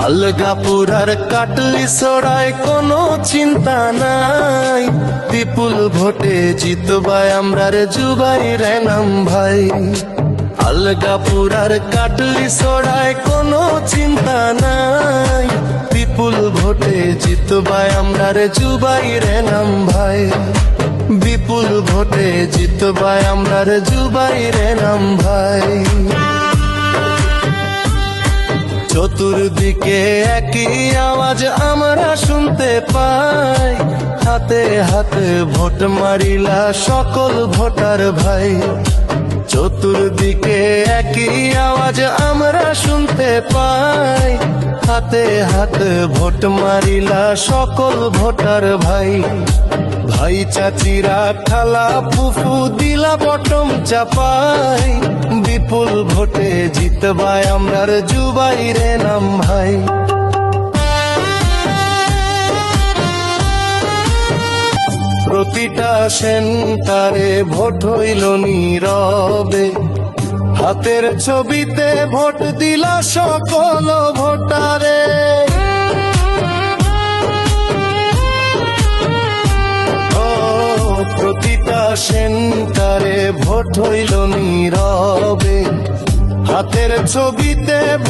আলগাপুরার কাটলি ছড়ায় কোনো চিন্তা নাই, বিপুল ভোটে জিতবাই আমরা রে জুবাইর নাম ভাই। আলগাপুরার কাটলি ছড়ায় কোনো চিন্তা নাই, বিপুল ভোটে জিতবাই আমরা রে জুবাইর নাম ভাই। বিপুল ভোটে জিতবাই আমরা রে জুবাইর নাম ভাই। চতুর্দিকে একই আওয়াজ আমরা শুনতে পাই, হাতে হাতে ভোট মারিলা সকল ভোটার ভাই। চতুর্দিকে একই আওয়াজ আমরা শুনতে পাই, হাতে হাতে ভোট মারিলা সকল ভোটার ভাই। ভাই চাচিরা খালা ফুফু দিলা বটম চাপাই, বিপুল ভোটে জিতবাই আমরার জুবাইর নাম ভাই। প্রতিটা সেন্টারে ভোট হইল নীরবে, হাতের ছবিতে ভোট দিলা সকল ভোটারে। প্রতিটা সেন্টারে ভোট হইল নীরবে, হাতের ছবিতে